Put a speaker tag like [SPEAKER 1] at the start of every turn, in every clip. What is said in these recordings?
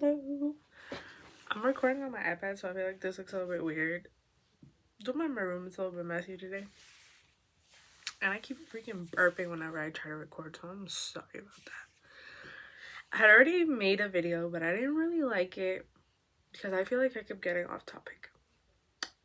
[SPEAKER 1] Hello. I'm recording on my iPad, so I feel like this looks a little bit weird. Don't mind my room, it's a little bit messy today. And I keep freaking burping whenever I try to record, so I'm sorry about that. I had already made a video, but I didn't really like it because I feel like I kept getting off topic.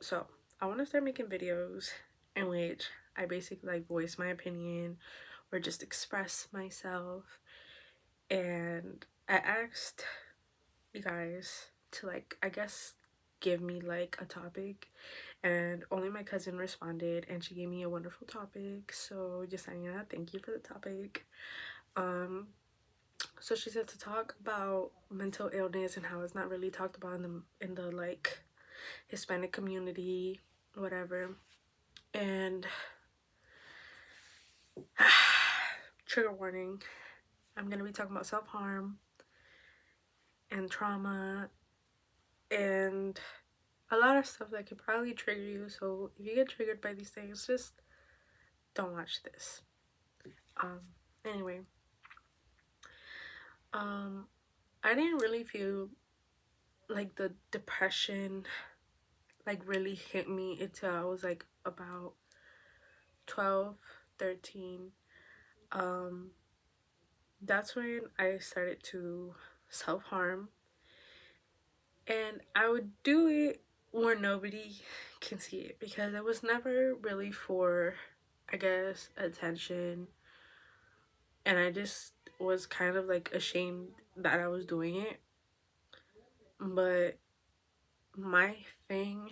[SPEAKER 1] So I want to start making videos in which I basically like voice my opinion or just express myself. And I asked you guys to like, I guess, give me like a topic, and only my cousin responded and she gave me a wonderful topic. So Jasenia, thank you for the topic. um so she said to talk about mental illness and how it's not really talked about in the like Hispanic community, whatever. And trigger warning, I'm gonna be talking about self-harm and trauma and a lot of stuff that could probably trigger you. So if you get triggered by these things, just don't watch this. um anyway, I didn't really feel like the depression like really hit me until I was like about 12, 13. um that's when I started to self-harm, and I would do it where nobody can see it because it was never really for, I guess, attention. And I just was kind of like ashamed that I was doing it. But my thing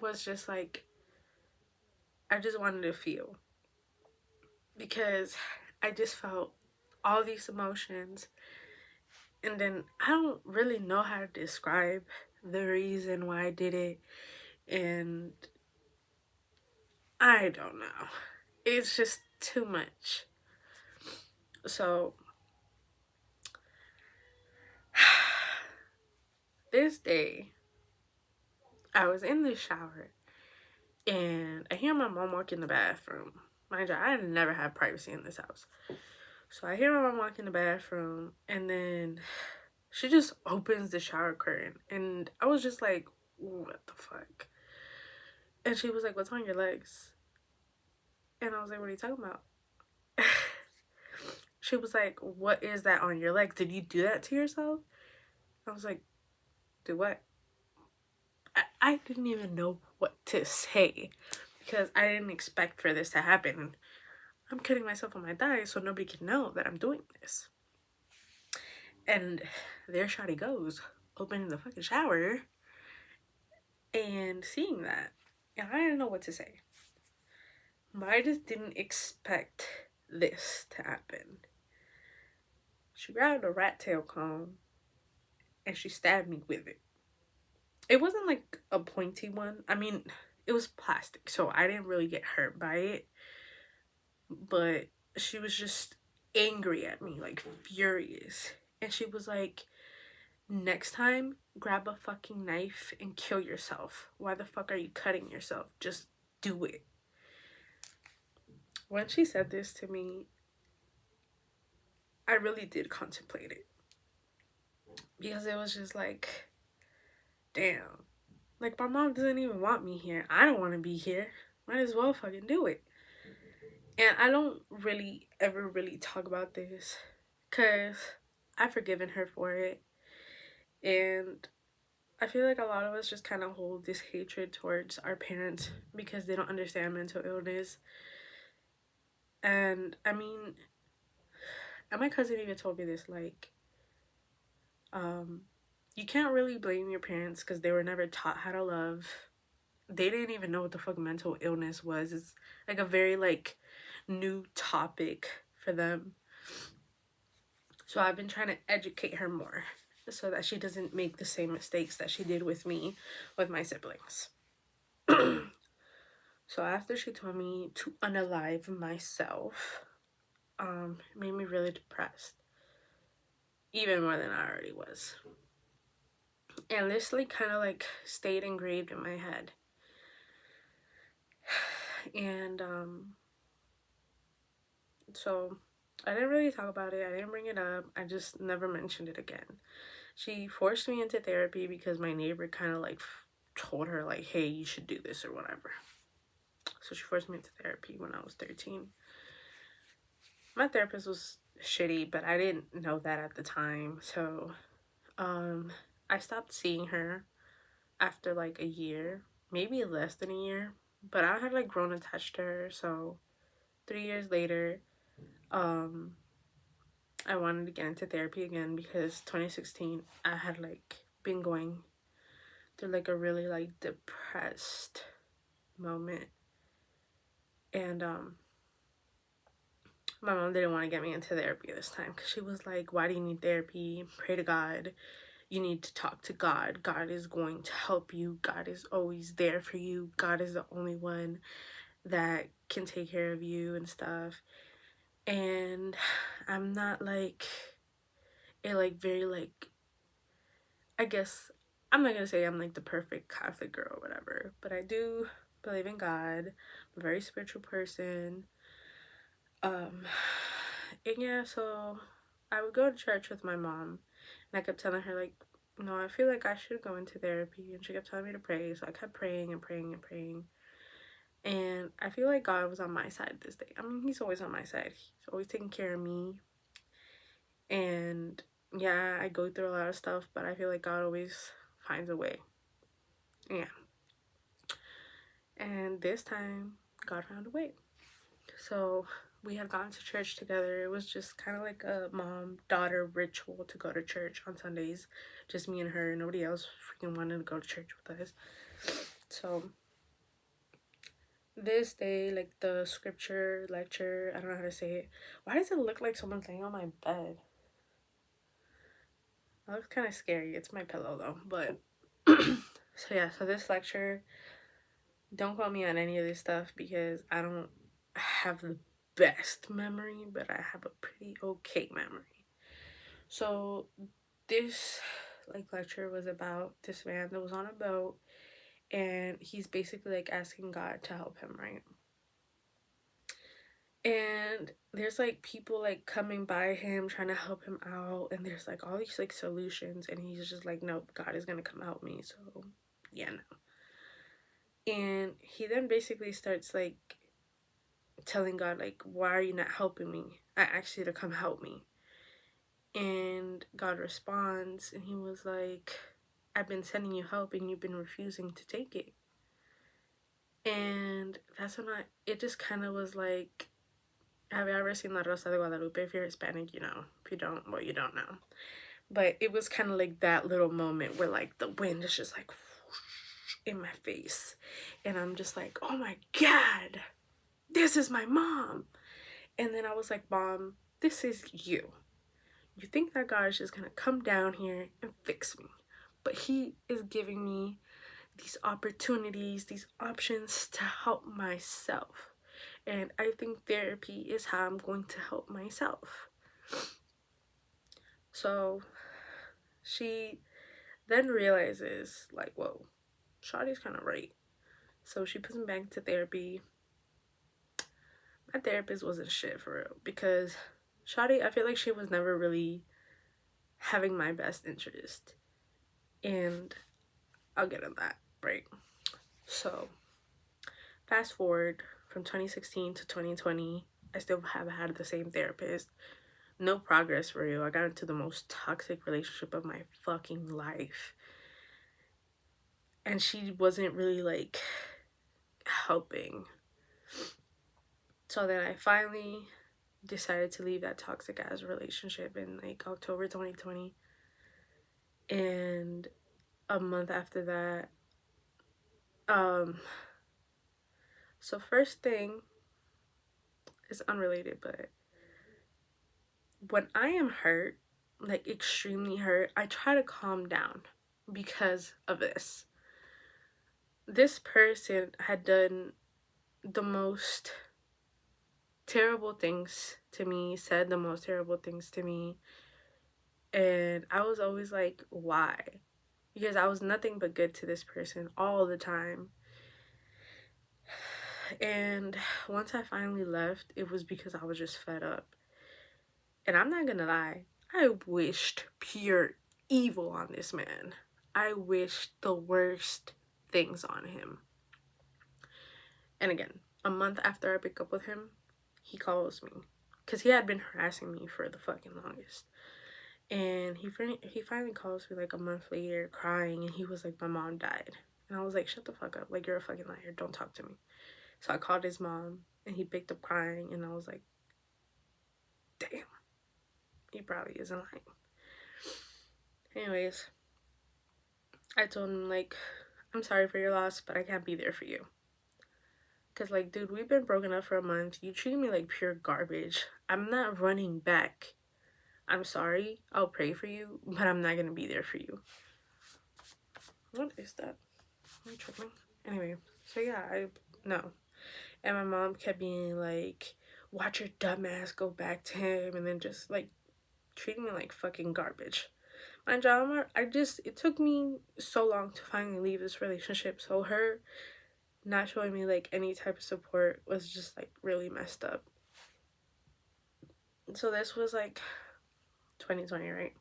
[SPEAKER 1] was just like, I just wanted to feel, because I just felt all these emotions, and then I don't really know how to describe the reason why I did it, and I don't know. It's just too much. So this day, I was in the shower and I hear my mom walk in the bathroom. Mind you, I never had privacy in this house. So I hear my mom walk in the bathroom, and then she just opens the shower curtain, and I was just like, what the fuck? And she was like, what's on your legs? And I was like, what are you talking about? She was like, what is that on your legs? Did you do that to yourself? I was like, do what? I didn't even know what to say because I didn't expect for this to happen. I'm cutting myself on my thigh so nobody can know that I'm doing this. And there Shotty goes, opening the fucking shower and seeing that. And I didn't know what to say. But I just didn't expect this to happen. She grabbed a rat tail comb and she stabbed me with it. It wasn't like a pointy one. I mean, it was plastic, so I didn't really get hurt by it. But she was just angry at me, like furious. And she was like, next time, grab a fucking knife and kill yourself. Why the fuck are you cutting yourself? Just do it. When she said this to me, I really did contemplate it. Because it was just like, damn. Like, my mom doesn't even want me here. I don't want to be here. Might as well fucking do it. And I don't really ever really talk about this because I've forgiven her for it. And I feel like a lot of us just kind of hold this hatred towards our parents because they don't understand mental illness. And I mean, and my cousin even told me this, like, you can't really blame your parents because they were never taught how to love. They didn't even know what the fuck mental illness was. It's like a very like new topic for them. So I've been trying to educate her more so that she doesn't make the same mistakes that she did with me, with my siblings. So after she told me to unalive myself, it made me really depressed. Even more than I already was. And this like kind of like stayed engraved in my head. And so I didn't really talk about it. I didn't bring it up. I just never mentioned it again. She forced me into therapy because my neighbor kind of like told her like, hey, you should do this or whatever. So she forced me into therapy when I was 13. My therapist was shitty, but I didn't know that at the time. So I stopped seeing her after like a year, maybe less than a year, but I had like grown attached to her. So 3 years later, um I wanted to get into therapy again because 2016 I had like been going through like a really like depressed moment, and my mom didn't want to get me into therapy this time because she was like, why do you need therapy? Pray to God. You need to talk to God. God is going to help you. God is always there for you. God is the only one that can take care of you and stuff. And I'm not like a like very like, I guess I'm not gonna say I'm like the perfect Catholic girl or whatever, but I do believe in God. I'm a very spiritual person. Um, and yeah, so I would go to church with my mom, and I kept telling her like, no, I feel like I should go into therapy, and she kept telling me to pray, so I kept praying and praying and praying, and I feel like God was on my side this day. I mean, He's always on my side. He's always taking care of me, and yeah, I go through a lot of stuff, but I feel like God always finds a way. Yeah, and this time God found a way. So we had gone to church together. It was just kind of like a mom-daughter ritual to go to church on Sundays. Just me and her. Nobody else freaking wanted to go to church with us. So this day, like the scripture lecture, I don't know how to say it. Why does it look like someone's laying on my bed? That looks kind of scary. It's my pillow though. But so yeah, so this lecture, don't quote me on any of this stuff because I don't have the best memory, but I have a pretty okay memory. So this like lecture was about this man that was on a boat, and he's basically like asking God to help him, right? And there's like people like coming by him trying to help him out, and there's like all these like solutions, and he's just like, nope, God is gonna come help me. So yeah, no. And he then basically starts like telling God like, why are you not helping me? I asked you to come help me. And God responds, and he was like, I've been sending you help and you've been refusing to take it. And that's when it just kind of was like, have you ever seen La Rosa de Guadalupe? If you're Hispanic, you know. If you don't, well, you don't know. But it was kind of like that little moment where like the wind is just like whoosh in my face. And I'm just like, oh my God, this is my mom. And then I was like, Mom, this is you. You think that God is just gonna come down here and fix me, but He is giving me these opportunities, these options to help myself. And I think therapy is how I'm going to help myself. So she then realizes, like, whoa, Shawty's kind of right. So she puts me back to therapy. My therapist wasn't shit for real because Shawty, I feel like she was never really having my best interest. And I'll get into that, right? So, fast forward from 2016 to 2020, I still haven't had the same therapist. No progress for real. I got into the most toxic relationship of my fucking life. And she wasn't really like helping. So then I finally decided to leave that toxic ass relationship in like October 2020. And a month after that, so first thing is unrelated, but when I am hurt, like extremely hurt, I try to calm down because of this. This person had done the most terrible things to me, said the most terrible things to me, and I was always like, why? Because I was nothing but good to this person all the time. And once I finally left, it was because I was just fed up. And I'm not gonna lie, I wished pure evil on this man. I wish the worst things on him. And again, a month after I break up with him, he calls me. Because he had been harassing me for the fucking longest. And he finally calls me like a month later crying, and he was like, my mom died. And I was like, shut the fuck up. Like, you're a fucking liar. Don't talk to me. So I called his mom, and he picked up crying, and I was like, damn. He probably isn't lying. Anyways, I told him, like, I'm sorry for your loss, but I can't be there for you. Because, like, dude, we've been broken up for a month. You treat me like pure garbage. I'm not running back. I'm sorry. I'll pray for you, but I'm not going to be there for you. What is that? Am I tripping? Anyway, so yeah, no. And my mom kept being like, watch your dumb ass go back to him, and then just, like, treating me like fucking garbage. Mind you, it took me so long to finally leave this relationship, so her not showing me, like, any type of support was just, like, really messed up. So this was, like, 2020, right?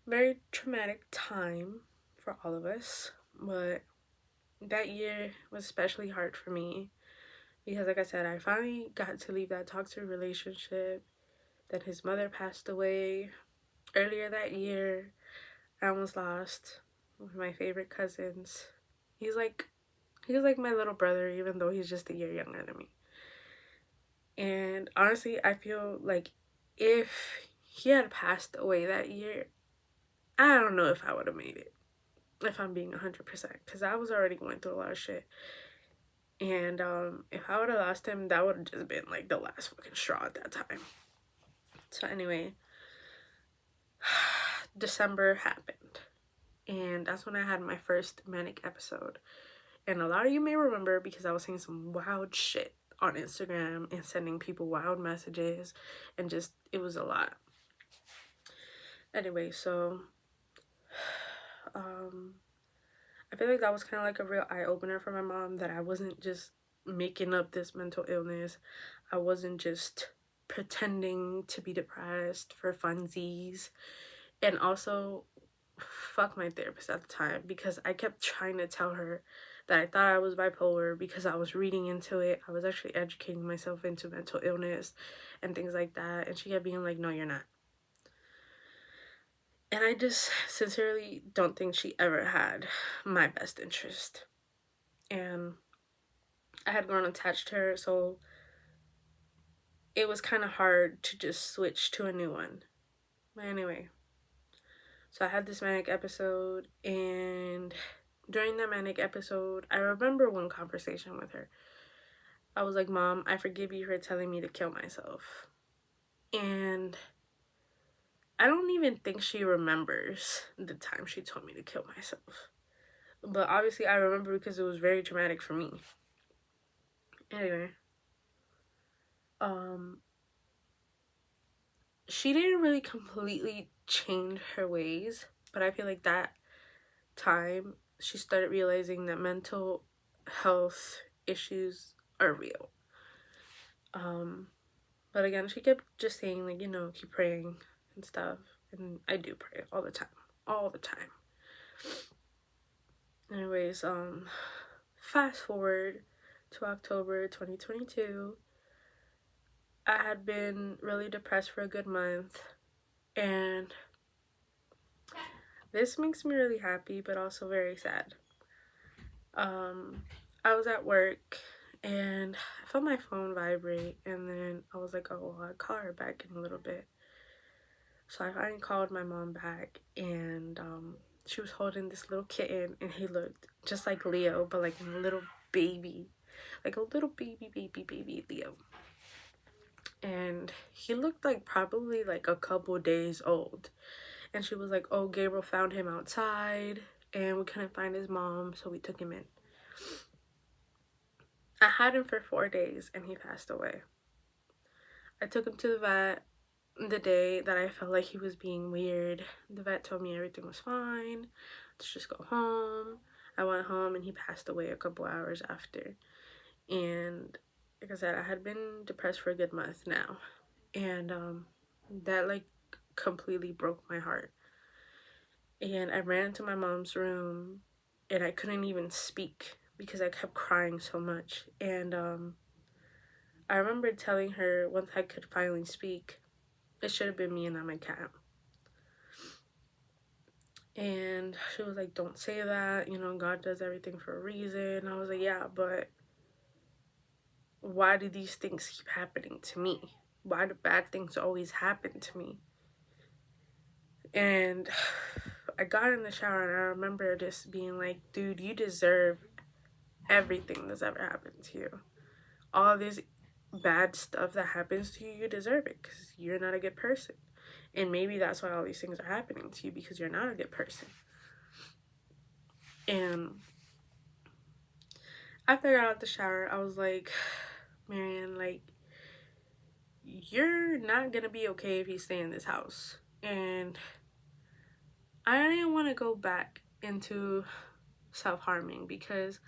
[SPEAKER 1] Very traumatic time for all of us, but that year was especially hard for me because, like I said, I finally got to leave that toxic relationship. Then his mother passed away earlier that year. I almost lost one of my favorite cousins. He's like my little brother, even though he's just a year younger than me. And honestly, I feel like if he had passed away that year, I don't know if I would have made it, if I'm being 100%, because I was already going through a lot of shit. And if I would have lost him, that would have just been like the last fucking straw at that time. So anyway, December happened, and that's when I had my first manic episode. And a lot of you may remember because I was saying some wild shit on Instagram and sending people wild messages, and just, it was a lot. Anyway, so I feel like that was kind of like a real eye-opener for my mom, that I wasn't just making up this mental illness. I wasn't just pretending to be depressed for funsies. And also, fuck my therapist at the time, because I kept trying to tell her that I thought I was bipolar because I was reading into it. I was actually educating myself into mental illness and things like that. And she kept being like, no, you're not. And I just sincerely don't think she ever had my best interest. And I had grown attached to her, so it was kind of hard to just switch to a new one. But anyway, so I had this manic episode, and during that manic episode, I remember one conversation with her. I was like, Mom, I forgive you for telling me to kill myself. And I don't even think she remembers the time she told me to kill myself. But obviously I remember because it was very traumatic for me. Anyway, she didn't really completely change her ways, but I feel like that time she started realizing that mental health issues are real. But again, she kept just saying, like, keep praying and stuff, and I do pray all the time. Anyways, fast forward to October 2022. I had been really depressed for a good month, and this makes me really happy but also very sad. I was at work and I felt my phone vibrate, and then I was like, oh, I'll call her back in a little bit. So I finally called my mom back, and she was holding this little kitten, and he looked just like Leo, but like a little baby, like a little baby Leo. And he looked like probably like a couple days old. And she was like, oh, Gabriel found him outside and we couldn't find his mom, so we took him in. I had him for 4 days and he passed away. I took him to the vet the day that I felt like he was being weird. The vet told me everything was fine, let's just go home. I went home and he passed away a couple hours after. And like I said, I had been depressed for a good month now, and that like completely broke my heart. And I ran to my mom's room and I couldn't even speak because I kept crying so much. And I remember telling her once I could finally speak, it should have been me and not my cat. And she was like, don't say that, you know, God does everything for a reason. I was like, yeah, but why do these things keep happening to me? Why do bad things always happen to me? And I got in the shower and I remember just being like, dude, you deserve everything that's ever happened to you. All this bad stuff that happens to you, you deserve it because you're not a good person. And maybe that's why all these things are happening to you, because you're not a good person. And after I got out the shower, I was like, Marianne, like, you're not gonna be okay if you stay in this house. And I didn't want to go back into self-harming because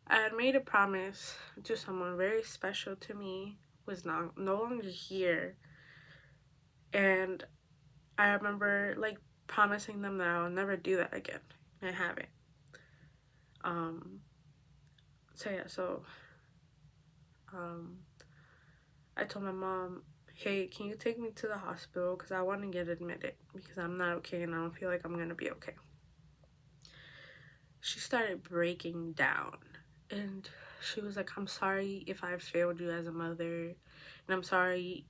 [SPEAKER 1] I had made a promise to someone very special to me, was no longer here. And I remember like promising them that I'll never do that again. I haven't. Um so yeah, so um I told my mom, hey, can you take me to the hospital because I want to get admitted because I'm not okay and I don't feel like I'm gonna be okay. She started breaking down and she was like, I'm sorry if I've failed you as a mother, and I'm sorry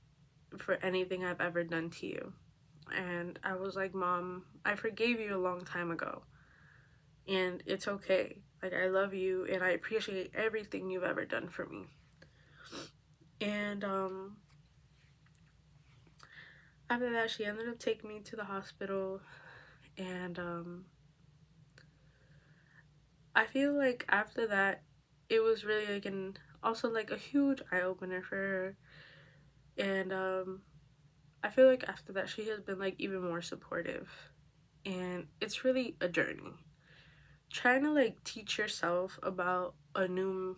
[SPEAKER 1] for anything I've ever done to you. And I was like, Mom, I forgave you a long time ago and it's okay. Like, I love you and I appreciate everything you've ever done for me. And after that, she ended up taking me to the hospital. And I feel like after that, it was really like also like a huge eye-opener for her. And I feel like after that, she has been like even more supportive. And it's really a journey. Trying to like teach yourself about a new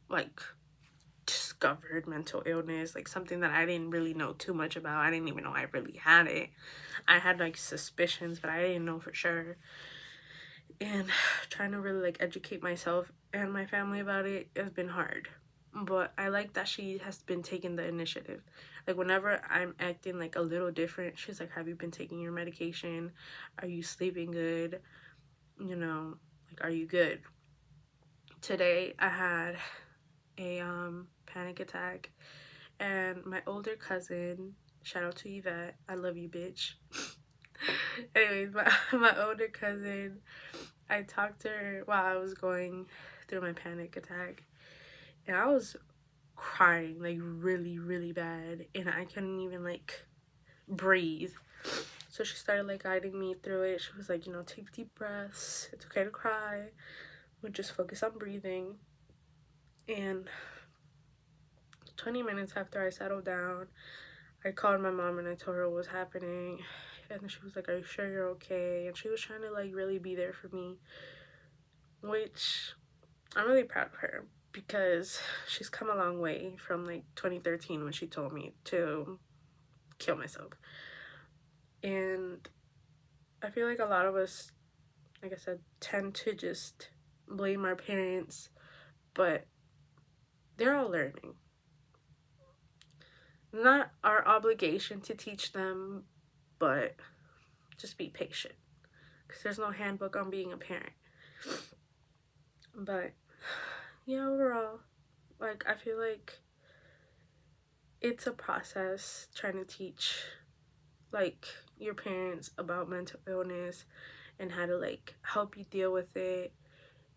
[SPEAKER 1] like discovered mental illness, like something that I didn't really know too much about. I didn't even know I really had it. I had like suspicions, but I didn't know for sure. And trying to really like educate myself and my family about it has been hard. But I like that she has been taking the initiative. Like whenever I'm acting like a little different, she's like, have you been taking your medication? Are you sleeping good? You know, like, are you good? Today I had a panic attack, and my older cousin, shout out to Yvette, I love you, bitch. Anyways, my older cousin, I talked to her while I was going through my panic attack, and I was crying like really, really bad, and I couldn't even like breathe. So she started like guiding me through it. She was like, you know, take deep breaths. It's okay to cry. We'll just focus on breathing. And 20 minutes after I settled down, I called my mom and I told her what was happening. And she was like, are you sure you're okay? And she was trying to like really be there for me, which I'm really proud of her because she's come a long way from like 2013 when she told me to kill myself. And I feel like a lot of us, like I said, tend to just blame our parents, but they're all learning. Not our obligation to teach them, but just be patient because there's no handbook on being a parent. But yeah, overall, like, I feel like it's a process trying to teach like your parents about mental illness and how to like help you deal with it,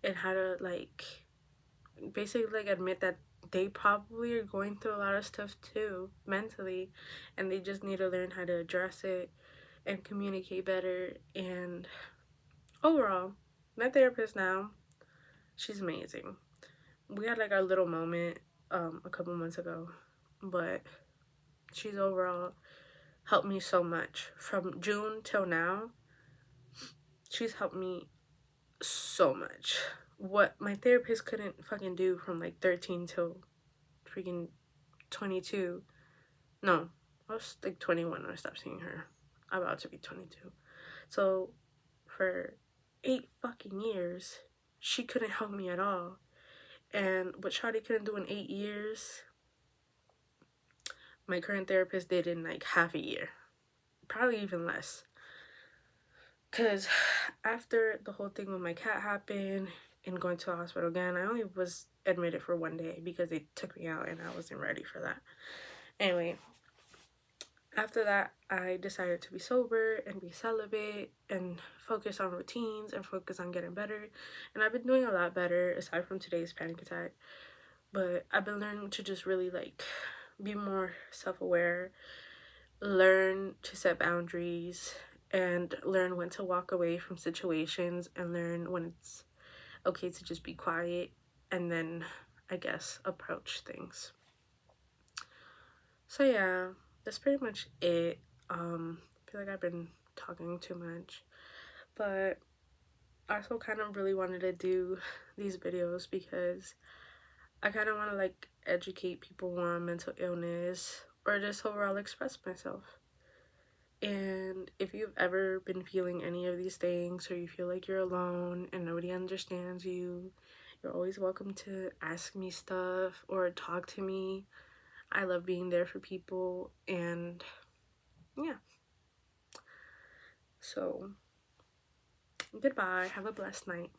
[SPEAKER 1] and how to like basically like admit that they probably are going through a lot of stuff too mentally, and they just need to learn how to address it and communicate better. And overall, my therapist now, she's amazing. We had like our little moment a couple months ago, but she's overall helped me so much. From June till now, she's helped me so much. What my therapist couldn't fucking do from like 13 till freaking 22. No, I was like 21 when I stopped seeing her. I'm about to be 22. So for 8 fucking years, she couldn't help me at all. And what Shawty couldn't do in 8 years, my current therapist did in like half a year. Probably even less. Because after the whole thing with my cat happened and going to the hospital again, I only was admitted for one day because they took me out and I wasn't ready for that. Anyway, after that, I decided to be sober and be celibate and focus on routines and focus on getting better. And I've been doing a lot better aside from today's panic attack. But I've been learning to just really like be more self-aware, learn to set boundaries, and learn when to walk away from situations, and learn when it's okay to just be quiet, and then I guess approach things. So yeah, that's pretty much it. I feel like I've been talking too much, but I also kind of really wanted to do these videos because I kind of want to like educate people more on mental illness or just overall express myself. And if you've ever been feeling any of these things, or you feel like you're alone and nobody understands you, you're always welcome to ask me stuff or talk to me. I love being there for people, and yeah. So, goodbye. Have a blessed night.